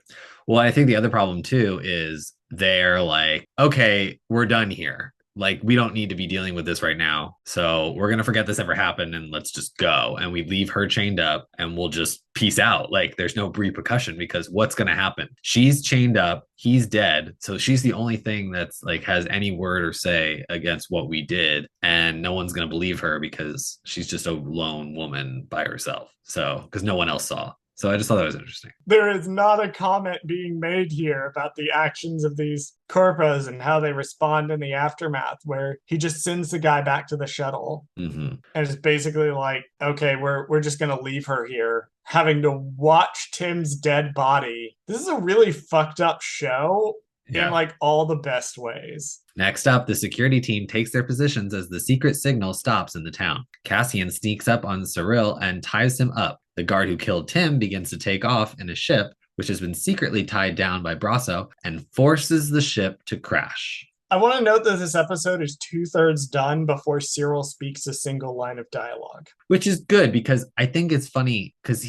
Well, I think the other problem too is they're like, okay, we're done here. Like, we don't need to be dealing with this right now. So we're going to forget this ever happened and let's just go. And we leave her chained up and we'll just peace out. Like, there's no repercussion because what's going to happen? She's chained up. He's dead. So she's the only thing that's like has any word or say against what we did. And no one's going to believe her because she's just a lone woman by herself. So, because no one else saw. So I just thought that was interesting. There is not a comment being made here about the actions of these corpos and how they respond in the aftermath, where he just sends the guy back to the shuttle Mm-hmm. and it's basically like, okay, we're just gonna leave her here, having to watch Tim's dead body. This is a really fucked up show in Yeah. like all the best ways. Next up, the security team takes their positions as the secret signal stops in the town. Cassian sneaks up on Cyril and ties him up. The guard who killed Tim begins to take off in a ship, which has been secretly tied down by Brasso, and forces the ship to crash. I want to note that this episode is 2/3 done before Cyril speaks a single line of dialogue. Which is good because I think it's funny because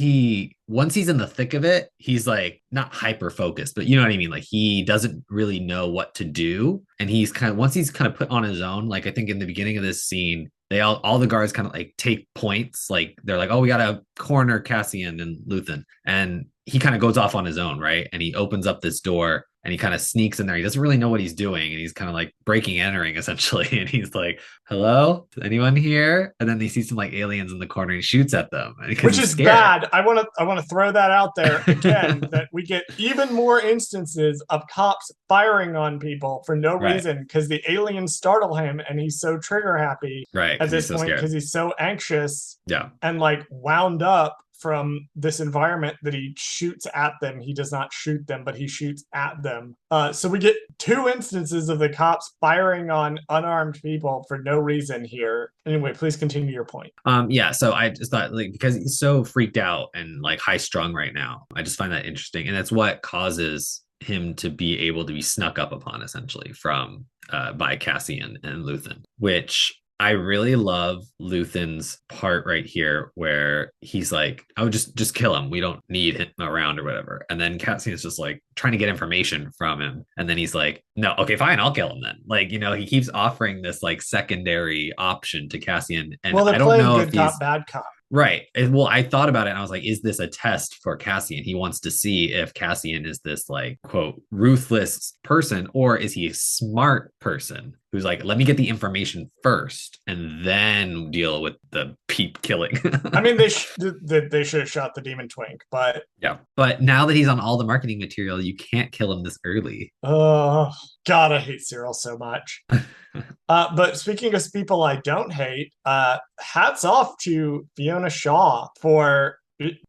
once he's in the thick of it, he's like not hyper focused, but you know what I mean? Like he doesn't really know what to do. And once he's kind of put on his own, like I think in the beginning of this scene, they all the guards kind of like take points. Like they're like, oh, we got to corner Cassian and Luthen. And he kind of goes off on his own, right? And he opens up this door and he kind of sneaks in there. He doesn't really know what he's doing. And he's kind of like breaking, entering essentially. And he's like, hello, anyone here? And then he sees some like aliens in the corner and he shoots at them. Which is scared. bad. I want to throw that out there again, that we get even more instances of cops firing on people for no Right. reason because the aliens startle him and he's so trigger happy Right. at this So point because he's so anxious yeah. and like wound up from this environment that he shoots at them. He does not shoot them, but he shoots at them. So we get two instances of the cops firing on unarmed people for no reason here. Anyway, please continue your point. Yeah. So I just thought like because he's so freaked out and like high strung right now, I just find that interesting. And that's what causes him to be able to be snuck up upon essentially from by Cassian and Luthen, which I really love Luthen's part right here where he's like, "Oh, just kill him. We don't need him around or whatever." And then Cassian's just like trying to get information from him, and then he's like, "No, okay, fine, I'll kill him then." Like, he keeps offering this like secondary option to Cassian, and Well, they're I don't playing know good if cop, he's bad cop. right. Well, I thought about it and I was like, is this a test for Cassian? He wants to see if Cassian is this like, quote, ruthless person, or is he a smart person who's like, let me get the information first and then deal with the peep killing. I mean, they should have shot the demon twink, but yeah. But now that he's on all the marketing material, you can't kill him this early. oh God, I hate Cyril so much. But speaking of people I don't hate, hats off to Fiona Shaw for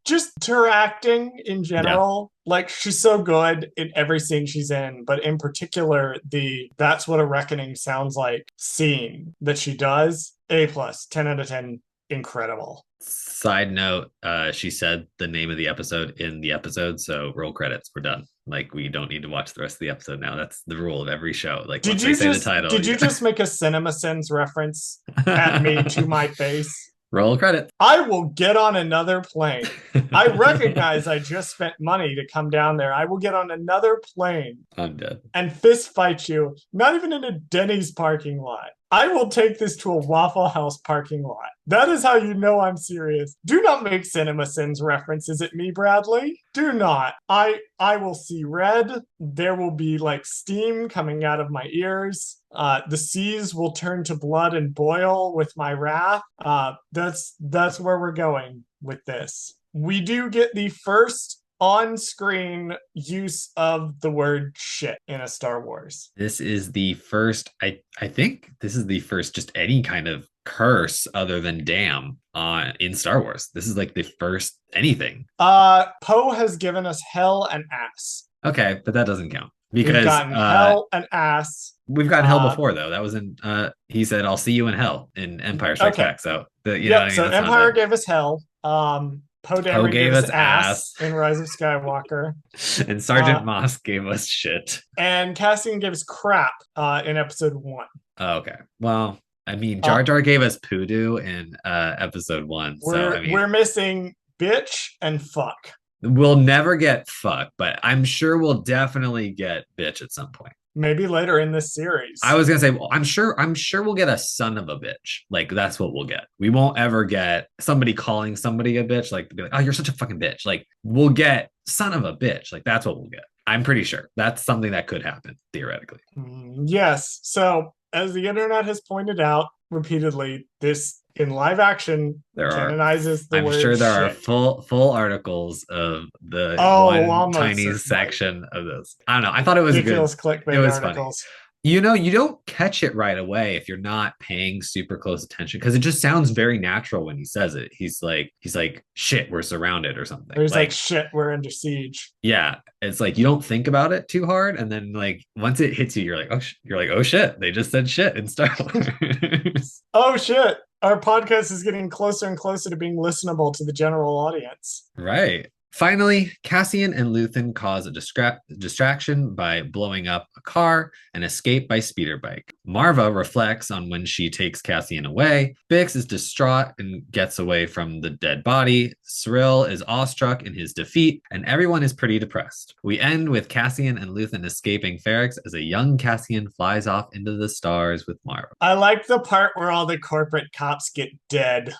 just her acting in general. Yeah. Like she's so good in every scene she's in, but in particular, the "That's What a Reckoning Sounds Like" scene that she does, A+, 10 out of 10, incredible. Side note, she said the name of the episode in the episode, so roll credits, we're done. Like we don't need to watch the rest of the episode now. That's the rule of every show. Like did you just did you just make a CinemaSins reference at me to my face? Roll credit. I will get on another plane. I recognize I just spent money to come down there. I will get on another plane. I'm dead. And fist fight you, not even in a Denny's parking lot. I will take this to a Waffle House parking lot. That is how you know I'm serious. Do not make CinemaSins references at me, Bradley. Do not. I will see red. There will be like steam coming out of my ears. The seas will turn to blood and boil with my wrath. That's where we're going with this. We do get the first on-screen use of the word shit in a Star Wars. This is the first, I think this is the first just any kind of curse other than damn in Star Wars. This is like the first anything. Poe has given us hell and ass. Okay, but that doesn't count We've because gotten hell and ass. we've gotten hell before though. That was in he said, "I'll see you in hell" in Empire Strikes Back. So you know what I mean? So That's Empire gave us hell. Poe Dameron gave gave us us ass in Rise of Skywalker. And Sergeant Moss gave us shit. And Cassian gave us crap in episode 1. Oh, okay. Well, I mean, Jar Jar gave us poodoo in episode 1. So I mean, we're missing bitch and fuck. We'll never get fuck, but I'm sure we'll definitely get bitch at some point. Maybe later in this series. I was gonna say, well, I'm sure we'll get a son of a bitch. Like that's what we'll get. We won't ever get somebody calling somebody a bitch, like to be like, oh, you're such a fucking bitch. Like we'll get son of a bitch. Like that's what we'll get. I'm pretty sure that's something that could happen theoretically. Yes. So as the internet has pointed out repeatedly, this in live action canonizes the word. I'm sure there shit. are full articles of the one tiny section of this. I don't know. I thought it was ridiculous good. Clickbait it was articles. Funny. You know, you don't catch it right away if you're not paying super close attention because it just sounds very natural when he says it. He's like, shit, we're surrounded or something. He's like, shit, we're under siege. Yeah, it's like you don't think about it too hard, and then like once it hits you, you're like, oh shit, they just said shit in Star Wars. Oh shit. Our podcast is getting closer and closer to being listenable to the general audience. Right. Finally, Cassian and Luthen cause a distraction by blowing up a car and escape by speeder bike. Marva reflects on when she takes Cassian away. Bix is distraught and gets away from the dead body. Cyril is awestruck in his defeat, and everyone is pretty depressed. We end with Cassian and Luthen escaping Ferrix as a young Cassian flies off into the stars with Marva. I like the part where all the corporate cops get dead.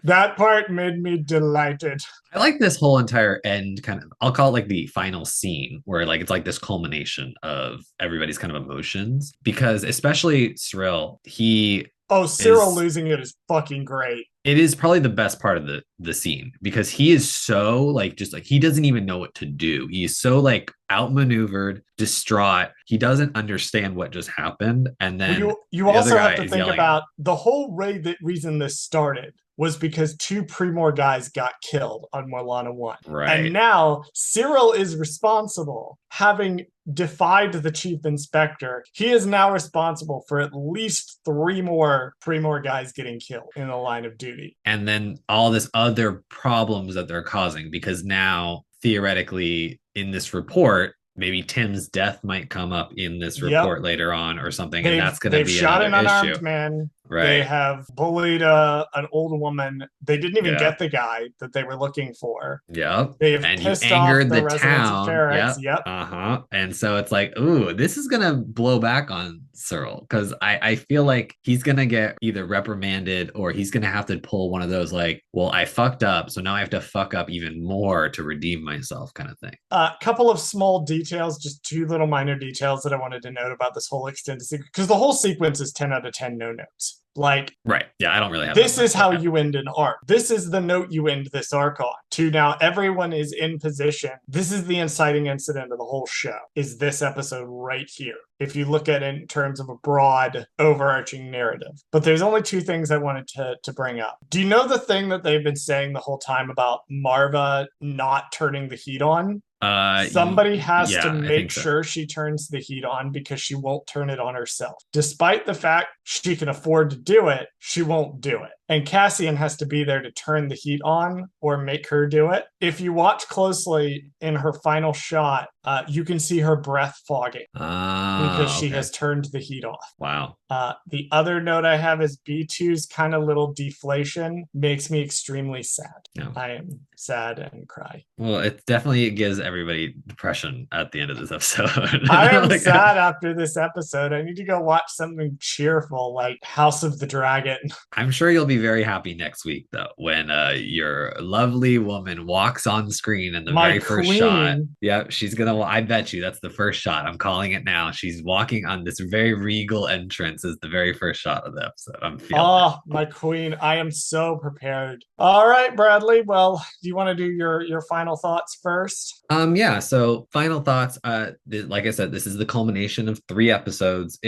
That part made me delighted. I like this whole entire end kind of, I'll call it like the final scene where like it's like this culmination of everybody's kind of emotions because especially Cyril, Cyril losing it is fucking great. It is probably the best part of the scene because he is so like just like he doesn't even know what to do. He's so like outmaneuvered, distraught. He doesn't understand what just happened. And then you also have to think about the whole reason this started was because 2 Primor guys got killed on Morlana 1. Right. And now Cyril is responsible, having defied the chief inspector. He is now responsible for at least 3 more Primor guys getting killed in the line of duty. And then all this other problems that they're causing because now theoretically in this report, maybe Tim's death might come up in this report later on or something, and that's going to be shot an unarmed issue. Man. Right. They have bullied an old woman. They didn't even get the guy that they were looking for. Yep. They have pissed off the residents of Ferrix. Yep. And so it's like, ooh, this is gonna blow back on Cyril because I feel like he's gonna get either reprimanded or he's gonna have to pull one of those like, well, I fucked up, so now I have to fuck up even more to redeem myself kind of thing. A couple of small details, just 2 little minor details that I wanted to note about this whole extended sequence because the whole sequence is 10 out of 10 no notes. Like, right. Yeah, I don't really have this is how you end an arc. This is the note you end this arc on. To now everyone is in position. This is the inciting incident of the whole show, is this episode right here, if you look at it in terms of a broad overarching narrative. But there's only 2 things I wanted to bring up. Do you know the thing that they've been saying the whole time about Marva not turning the heat on? Somebody has to make sure she turns the heat on because she won't turn it on herself. Despite the fact she can afford to do it, she won't do it. And Cassian has to be there to turn the heat on or make her do it. If you watch closely in her final shot, you can see her breath fogging because she has turned the heat off. Wow. The other note I have is B2's kind of little deflation makes me extremely sad. No. I am sad and cry. Well, it definitely gives everybody depression at the end of this episode. I am sad after this episode. I need to go watch something cheerful like House of the Dragon. I'm sure you'll be very happy next week though when your lovely woman walks on screen in the My very first shot. queen. Yeah, she's gonna. I bet you that's the first shot. I'm calling it now. She's walking on this very regal entrance is the very first shot of the episode. I'm feeling it. Oh, my queen. I am so prepared. All right, Bradley. Well, do you want to do your final thoughts first? Yeah, so final thoughts. Like I said, this is the culmination of 3 episodes.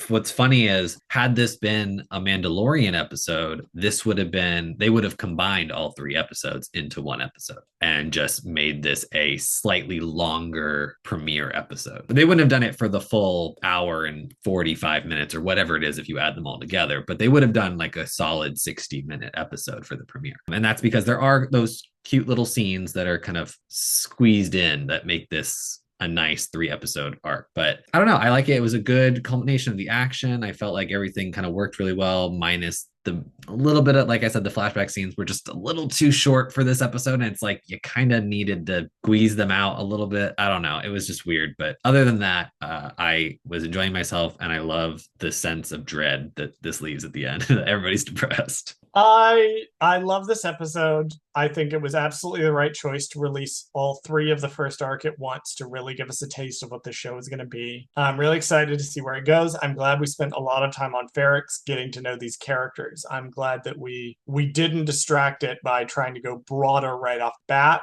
What's funny is had this been a Mandalorian episode, this would have been they would have combined all 3 episodes into one episode and just made this a slightly longer premiere episode. But they wouldn't have done it for the full hour and 45 minutes or whatever it is if you add them all together, but they would have done like a solid 60-minute episode for the premiere. And that's because there are those cute little scenes that are kind of squeezed in that make this a nice 3 episode arc. But I don't know. I like it. It was a good culmination of the action. I felt like everything kind of worked really well, minus a little bit of, like I said, the flashback scenes were just a little too short for this episode. And it's like you kind of needed to squeeze them out a little bit. I don't know. It was just weird. But other than that, I was enjoying myself and I love the sense of dread that this leaves at the end. Everybody's depressed. I love this episode. I think it was absolutely the right choice to release all 3 of the first arc at once to really give us a taste of what the show is going to be. I'm really excited to see where it goes. I'm glad we spent a lot of time on Ferrex getting to know these characters. I'm glad that we didn't distract it by trying to go broader right off bat.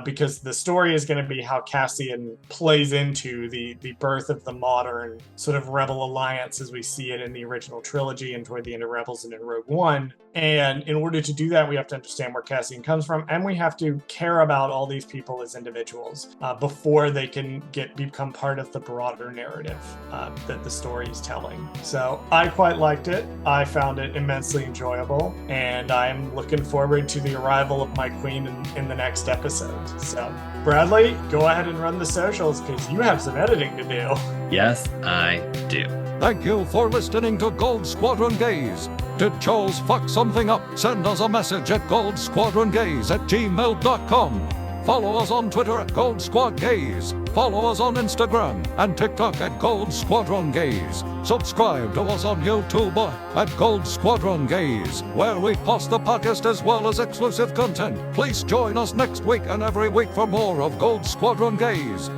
Because the story is going to be how Cassian plays into the birth of the modern sort of Rebel Alliance as we see it in the original trilogy and toward the end of Rebels and in Rogue One. And in order to do that, we have to understand where Cassian comes from, and we have to care about all these people as individuals before they can become part of the broader narrative that the story is telling. So I quite liked it. I found it immensely enjoyable, and I'm looking forward to the arrival of my queen in the next episode. So, Bradley, go ahead and run the socials because you have some editing to do. Yes, I do. Thank you for listening to Gold Squadron Gays. Did Charles fuck something up? Send us a message at goldsquadrongays@gmail.com. Follow us on Twitter at Gold Squad Gays. Follow us on Instagram and TikTok at Gold Squadron Gays. Subscribe to us on YouTube at Gold Squadron Gays, where we post the podcast as well as exclusive content. Please join us next week and every week for more of Gold Squadron Gays.